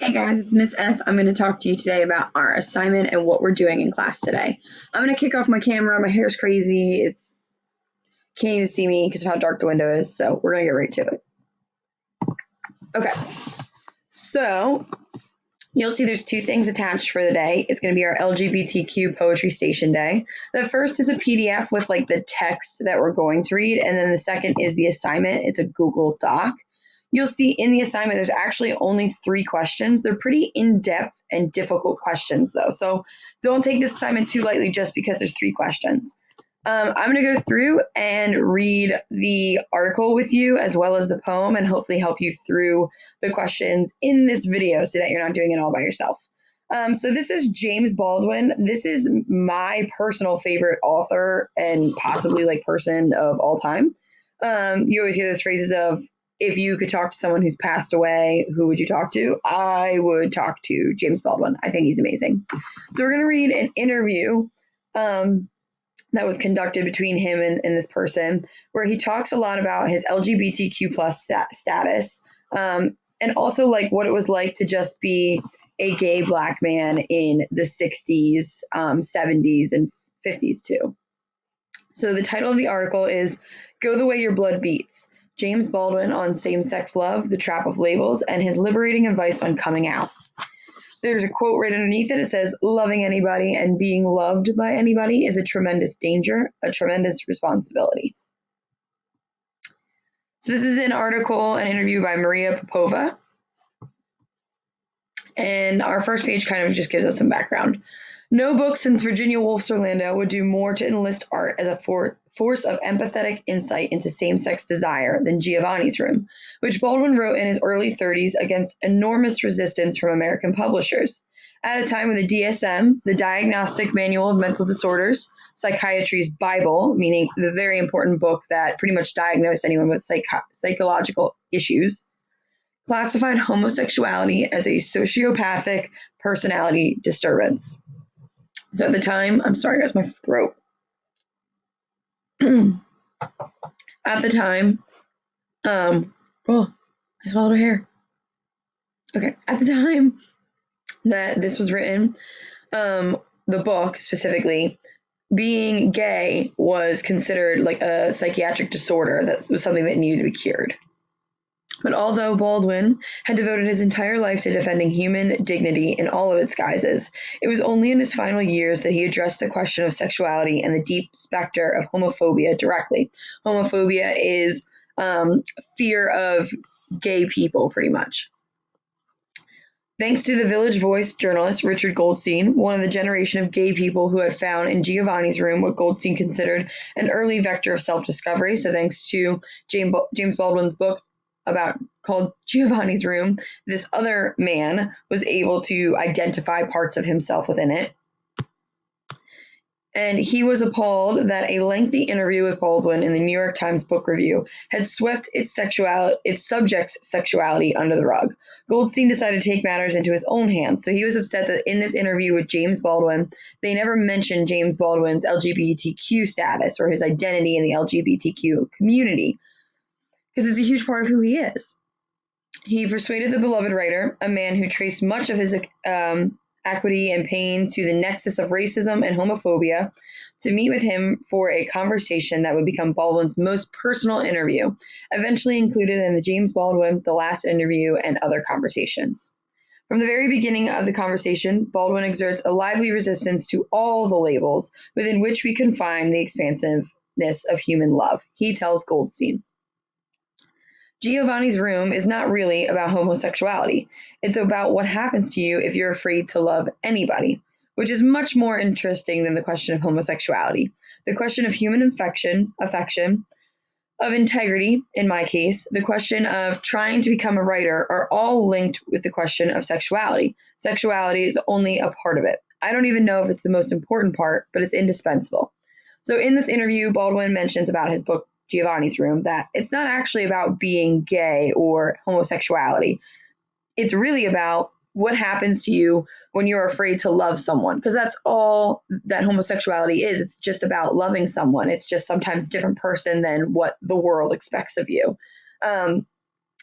Hey guys, it's Miss S. I'm going to talk to you today about our assignment and what we're doing in class today. I'm going to kick off my camera. My hair's crazy. It's can't even see me because of how dark the window is. So we're going to get right to it. Okay. So you'll see there's two things attached for the day. It's going to be our LGBTQ Poetry Station Day. The first is a PDF with like the text that we're going to read. And then the second is the assignment. It's a Google Doc. You'll see in the assignment, there's actually only 3 questions. They're pretty in-depth and difficult questions, though. So don't take this assignment too lightly just because there's 3 questions. I'm going to go through and read the article with you as well as the poem and hopefully help you through the questions in this video so that you're not doing it all by yourself. So this is James Baldwin. This is my personal favorite author and possibly like person of all time. You always hear those phrases of, if you could talk to someone who's passed away, who would you talk to? I would talk to James Baldwin. I think he's amazing. So we're going to read an interview that was conducted between him and this person, where he talks a lot about his LGBTQ plus status, and also like what it was like to just be a gay Black man in the 60s, 70s, and 50s too. So the title of the article is Go the Way Your Blood Beats. James Baldwin on same-sex love, the trap of labels, and his liberating advice on coming out. There's a quote right underneath it. It says, loving anybody and being loved by anybody is a tremendous danger, a tremendous responsibility. So this is an article, an interview by Maria Popova. And our first page kind of just gives us some background. No book since Virginia Woolf's Orlando would do more to enlist art as a force of empathetic insight into same-sex desire than Giovanni's Room, which Baldwin wrote in his early 30s against enormous resistance from American publishers. At a time when the DSM, the Diagnostic Manual of Mental Disorders, psychiatry's Bible, meaning the very important book that pretty much diagnosed anyone with psychological issues, classified homosexuality as a sociopathic personality disturbance. So at the time, I'm sorry, guys, my throat. At the time, I swallowed a hair. Okay, at the time that this was written, the book specifically, being gay was considered like a psychiatric disorder. That was something that needed to be cured. But although Baldwin had devoted his entire life to defending human dignity in all of its guises, it was only in his final years that he addressed the question of sexuality and the deep specter of homophobia directly. Homophobia is fear of gay people, pretty much. Thanks to the Village Voice journalist Richard Goldstein, one of the generation of gay people who had found in Giovanni's Room what Goldstein considered an early vector of self-discovery. So thanks to James Baldwin's book called Giovanni's Room, this other man was able to identify parts of himself within it. And he was appalled that a lengthy interview with Baldwin in the New York Times Book Review had swept its subject's sexuality under the rug. Goldstein decided to take matters into his own hands, so he was upset that in this interview with James Baldwin, they never mentioned James Baldwin's LGBTQ status or his identity in the LGBTQ community, because it's a huge part of who he is. He persuaded the beloved writer, a man who traced much of his equity and pain to the nexus of racism and homophobia, to meet with him for a conversation that would become Baldwin's most personal interview, eventually included in the James Baldwin, The Last Interview, and Other Conversations. From the very beginning of the conversation, Baldwin exerts a lively resistance to all the labels within which we confine the expansiveness of human love. He tells Goldstein, Giovanni's Room is not really about homosexuality. It's about what happens to you if you're afraid to love anybody, which is much more interesting than the question of homosexuality. The question of human affection, of integrity, in my case, the question of trying to become a writer are all linked with the question of sexuality. Sexuality is only a part of it. I don't even know if it's the most important part, but it's indispensable. So in this interview, Baldwin mentions about his book, Giovanni's Room, that it's not actually about being gay or homosexuality. It's really about what happens to you when you're afraid to love someone, because that's all that homosexuality is. It's just about loving someone. It's just sometimes a different person than what the world expects of you.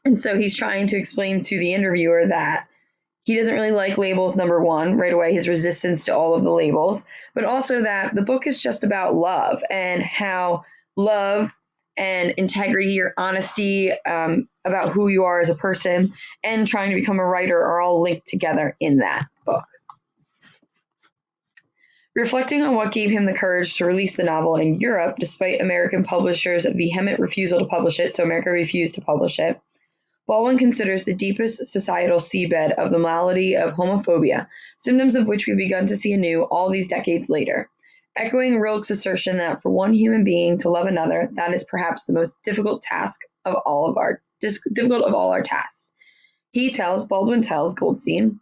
And so he's trying to explain to the interviewer that He doesn't really like labels, number one, right away, his resistance to all of the labels, but also that the book is just about love and how love and integrity or honesty about who you are as a person and trying to become a writer are all linked together in that book. Reflecting on what gave him the courage to release the novel in Europe, despite American publishers' vehement refusal to publish it, so America refused to publish it, Baldwin considers the deepest societal seabed of the malady of homophobia, symptoms of which we've begun to see anew all these decades later. Echoing Rilke's assertion that for one human being to love another, that is perhaps the most difficult of all our tasks. Baldwin tells Goldstein,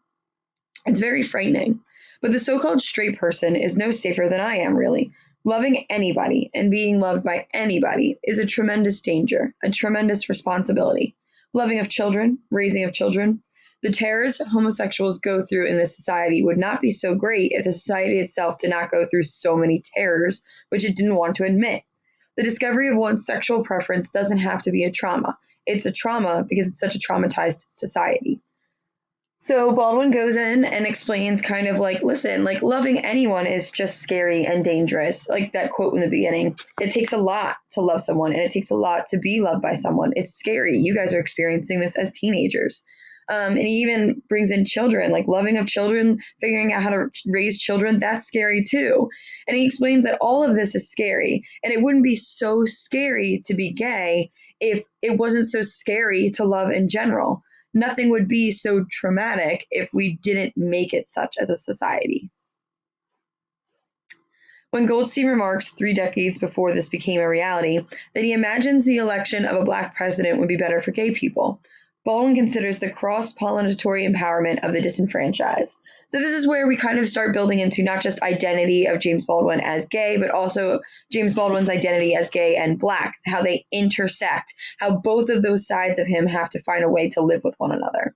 it's very frightening. But the so called straight person is no safer than I am, really. Loving anybody and being loved by anybody is a tremendous danger, a tremendous responsibility. Loving of children, raising of children. The terrors homosexuals go through in this society would not be so great if the society itself did not go through so many terrors which it didn't want to admit. The discovery of one's sexual preference doesn't have to be a trauma. It's a trauma because it's such a traumatized society. So Baldwin goes in and explains kind of like, listen, like loving anyone is just scary and dangerous. Like that quote in the beginning, it takes a lot to love someone and it takes a lot to be loved by someone. It's scary. You guys are experiencing this as teenagers. And he even brings in children, like loving of children, figuring out how to raise children. That's scary too. And he explains that all of this is scary and it wouldn't be so scary to be gay if it wasn't so scary to love in general. Nothing would be so traumatic if we didn't make it such as a society. When Goldstein remarks 3 decades before this became a reality that he imagines the election of a black president would be better for gay people, Baldwin considers the cross-pollinatory empowerment of the disenfranchised. So this is where we kind of start building into not just identity of James Baldwin as gay, but also James Baldwin's identity as gay and black, how they intersect, how both of those sides of him have to find a way to live with one another.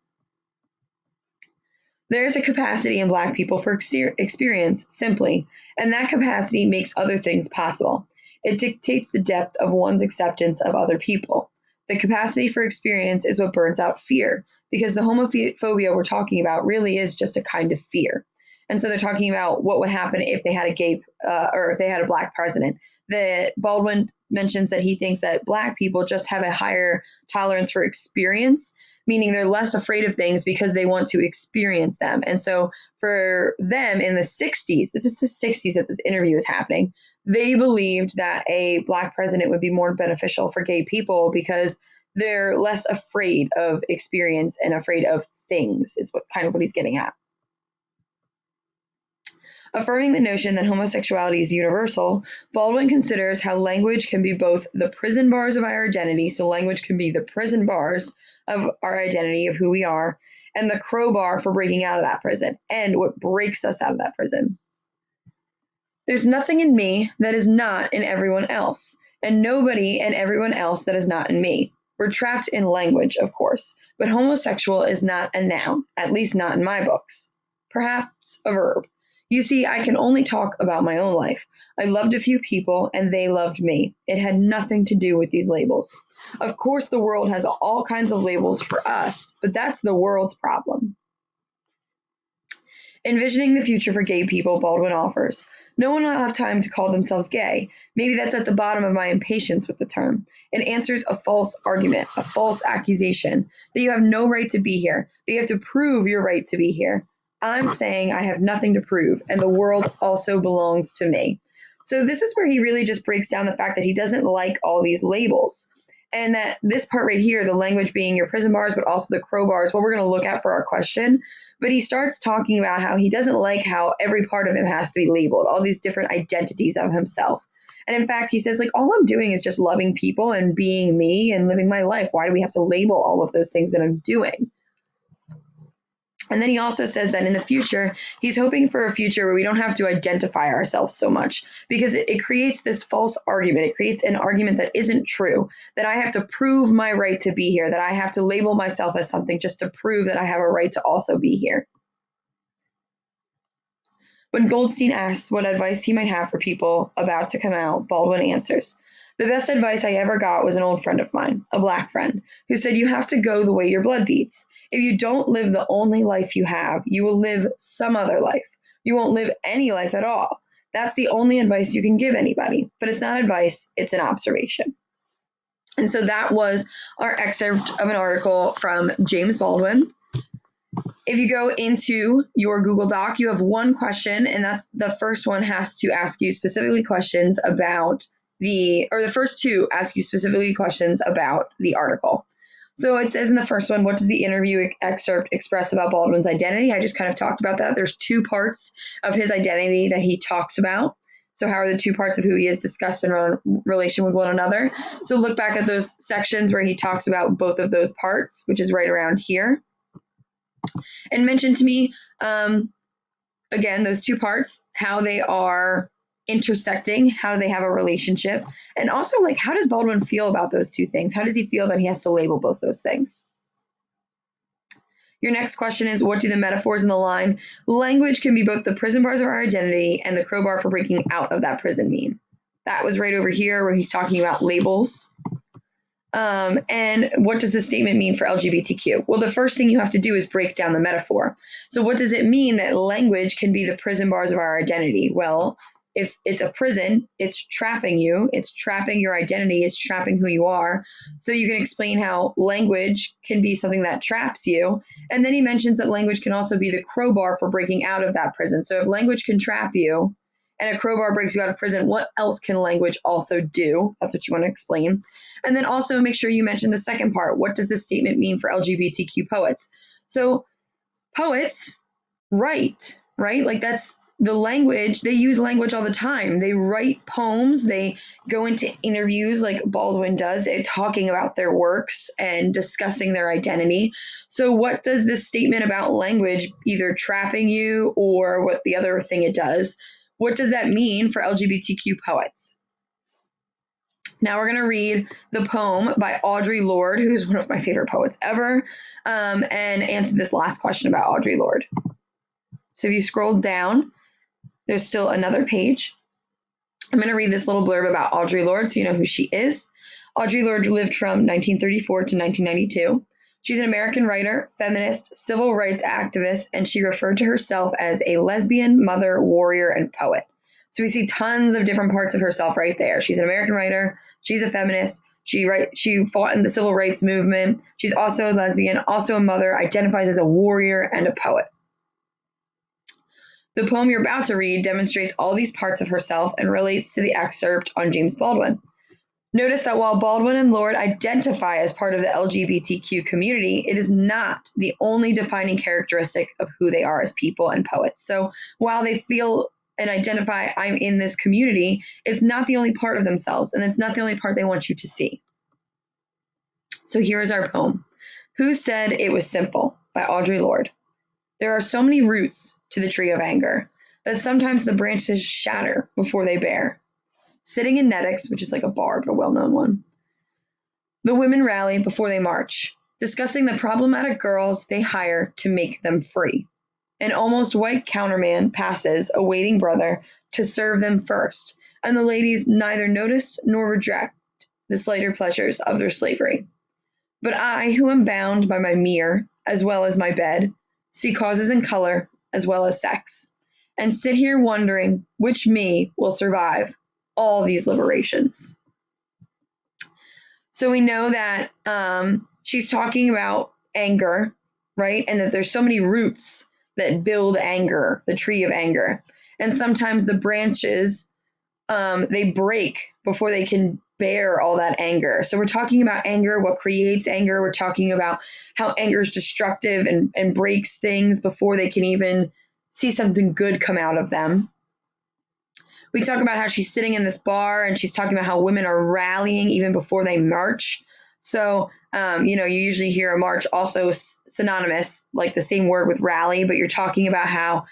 There is a capacity in Black people for experience, simply, and that capacity makes other things possible. It dictates the depth of one's acceptance of other people. The capacity for experience is what burns out fear, because the homophobia we're talking about really is just a kind of fear. And so they're talking about what would happen if they had a gay or if they had a Black president. Baldwin mentions that he thinks that Black people just have a higher tolerance for experience, meaning they're less afraid of things because they want to experience them. And so for them in the 60s, this is the 60s that this interview is happening, they believed that a Black president would be more beneficial for gay people because they're less afraid of experience and afraid of things, is what he's getting at. Affirming the notion that homosexuality is universal, Baldwin considers how language can be both the prison bars of our identity, so language can be the prison bars of our identity, of who we are, and the crowbar for breaking out of that prison, and what breaks us out of that prison. There's nothing in me that is not in everyone else, and nobody and everyone else that is not in me. We're trapped in language, of course, but homosexual is not a noun, at least not in my books. Perhaps a verb. You see, I can only talk about my own life. I loved a few people, and they loved me. It had nothing to do with these labels. Of course, the world has all kinds of labels for us, but that's the world's problem. Envisioning the future for gay people, Baldwin offers. No one will have time to call themselves gay. Maybe that's at the bottom of my impatience with the term. It answers a false argument, a false accusation, that you have no right to be here, that you have to prove your right to be here. I'm saying I have nothing to prove, and the world also belongs to me. So this is where he really just breaks down the fact that he doesn't like all these labels. And that this part right here, the language being your prison bars, but also the crowbars, what we're going to look at for our question. But he starts talking about how he doesn't like how every part of him has to be labeled, all these different identities of himself. And in fact, he says, like, all I'm doing is just loving people and being me and living my life. Why do we have to label all of those things that I'm doing? And then he also says that in the future, he's hoping for a future where we don't have to identify ourselves so much because it creates this false argument. It creates an argument that isn't true, that I have to prove my right to be here, that I have to label myself as something just to prove that I have a right to also be here. When Goldstein asks what advice he might have for people about to come out, Baldwin answers, The best advice I ever got was an old friend of mine, a black friend, who said you have to go the way your blood beats. If you don't live the only life you have, you will live some other life. You won't live any life at all. That's the only advice you can give anybody. But it's not advice, it's an observation. And so that was our excerpt of an article from James Baldwin. If you go into your Google Doc, you have one question, and that's the first one has to ask you specifically questions about the first two ask you specifically questions about the article. So it says in the first one, what does the interview excerpt express about Baldwin's identity? I just kind of talked about that. There's two parts of his identity that he talks about. So how are the two parts of who he is discussed in relation with one another? So look back at those sections where he talks about both of those parts, which is right around here. And mention to me, again, those two parts, how they are intersecting, how do they have a relationship, and also like how does Baldwin feel about those two things? How does he feel that he has to label both those things? Your next question is, what do the metaphors in the line, language can be both the prison bars of our identity and the crowbar for breaking out of that prison mean? That was right over here where he's talking about labels. And what does this statement mean for LGBTQ? Well, the first thing you have to do is break down the metaphor. So what does it mean that language can be the prison bars of our identity? Well, if it's a prison, it's trapping you, it's trapping your identity, it's trapping who you are. So you can explain how language can be something that traps you. And then he mentions that language can also be the crowbar for breaking out of that prison. So if language can trap you and a crowbar breaks you out of prison, what else can language also do? That's what you want to explain. And then also make sure you mention the second part. What does this statement mean for LGBTQ poets? So poets write, right? Like that's the language. They use language all the time. They write poems. They go into interviews like Baldwin does, talking about their works and discussing their identity. So what does this statement about language either trapping you or what the other thing it does? What does that mean for LGBTQ poets? Now we're going to read the poem by Audre Lorde, who's one of my favorite poets ever, and answer this last question about Audre Lorde. So if you scroll down, there's still another page. I'm going to read this little blurb about Audre Lorde so you know who she is. Audre Lorde lived from 1934 to 1992. She's an American writer, feminist, civil rights activist, and she referred to herself as a lesbian, mother, warrior, and poet. So we see tons of different parts of herself right there. She's an American writer. She's a feminist. She fought in the civil rights movement. She's also a lesbian, also a mother, identifies as a warrior and a poet. The poem you're about to read demonstrates all these parts of herself and relates to the excerpt on James Baldwin. Notice that while Baldwin and Lorde identify as part of the LGBTQ community, it is not the only defining characteristic of who they are as people and poets. So while they feel and identify, I'm in this community, it's not the only part of themselves, and it's not the only part they want you to see. So here is our poem. Who Said It Was Simple by Audre Lorde. There are so many roots to the tree of anger that sometimes the branches shatter before they bear. Sitting in Netics, which is like a bar, but a well-known one, the women rally before they march, discussing the problematic girls they hire to make them free. An almost white counterman passes a waiting brother to serve them first, and the ladies neither notice nor reject the slighter pleasures of their slavery. But I, who am bound by my mirror as well as my bed, see causes and color as well as sex, and sit here wondering which me will survive all these liberations. So we know that she's talking about anger, right? And that there's so many roots that build anger, the tree of anger. And sometimes the branches, they break before they can bear all that anger. So we're talking about anger, what creates anger. We're talking about how anger is destructive and breaks things before they can even see something good come out of them. We talk about how she's sitting in this bar and she's talking about how women are rallying even before they march. So, you usually hear a march also synonymous, like the same word with rally, but you're talking about how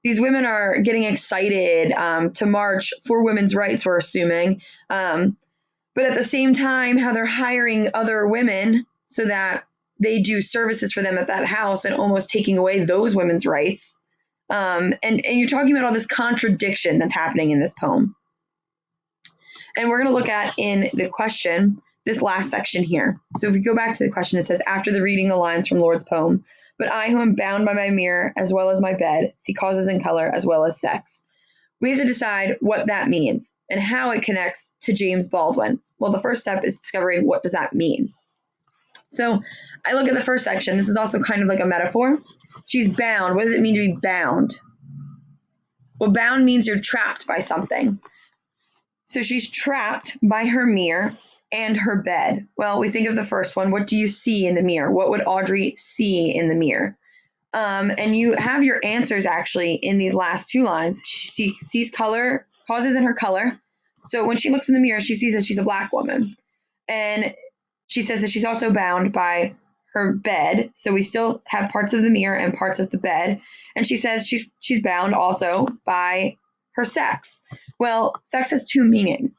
these women are getting excited to march for women's rights, we're assuming. But at the same time, how they're hiring other women so that they do services for them at that house and almost taking away those women's rights. And you're talking about all this contradiction that's happening in this poem. And we're going to look at in the question this last section here. So if we go back to the question, it says, after the reading the lines from Lorde's poem, but I who am bound by my mirror as well as my bed, see causes in color as well as sex. We have to decide what that means and how it connects to James Baldwin. Well, the first step is discovering what does that mean. So I look at the first section. This is also kind of like a metaphor. She's bound. What does it mean to be bound? Well, bound means you're trapped by something. So she's trapped by her mirror and her bed. Well, we think of the first one. What do you see in the mirror? What would Audrey see in the mirror? And you have your answers actually in these last two lines. She sees color, causes in her color. So when she looks in the mirror, she sees that she's a Black woman. And she says that she's also bound by her bed. So we still have parts of the mirror and parts of the bed. And she says she's bound also by her sex. Well, sex has two meanings.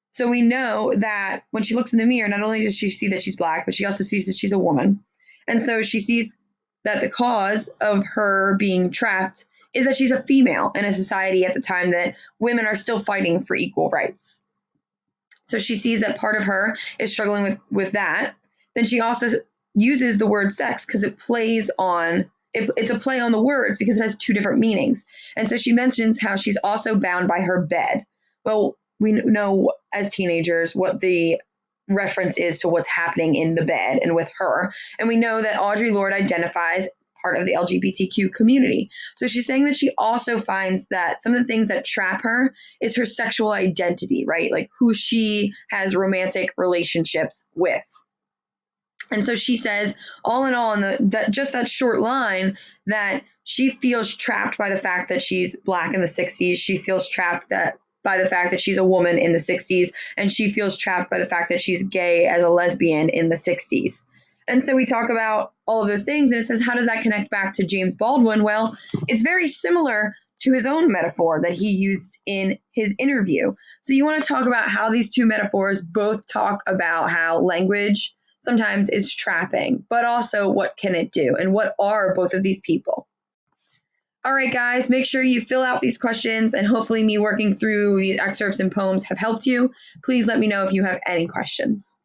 So we know that when she looks in the mirror, not only does she see that she's Black, but she also sees that she's a woman. And so she sees that the cause of her being trapped is that she's a female in a society at the time that women are still fighting for equal rights. So she sees that part of her is struggling with that. Then she also uses the word sex because it plays on it's a play on the words because it has two different meanings. And so she mentions how she's also bound by her bed. Well, we know as teenagers what the reference is to what's happening in the bed and with her. And we know that Audrey Lorde identifies part of the LGBTQ community. So she's saying that she also finds that some of the things that trap her is her sexual identity, right? Like who she has romantic relationships with. And so she says, all in all, in that short line, that she feels trapped by the fact that she's Black in the 60s. She feels trapped by the fact that she's a woman in the 60s. And she feels trapped by the fact that she's gay as a lesbian in the 60s. And so we talk about all of those things. And it says, how does that connect back to James Baldwin? Well, it's very similar to his own metaphor that he used in his interview. So you want to talk about how these two metaphors both talk about how language sometimes is trapping, but also what can it do and what are both of these people? All right, guys, make sure you fill out these questions and hopefully me working through these excerpts and poems have helped you. Please let me know if you have any questions.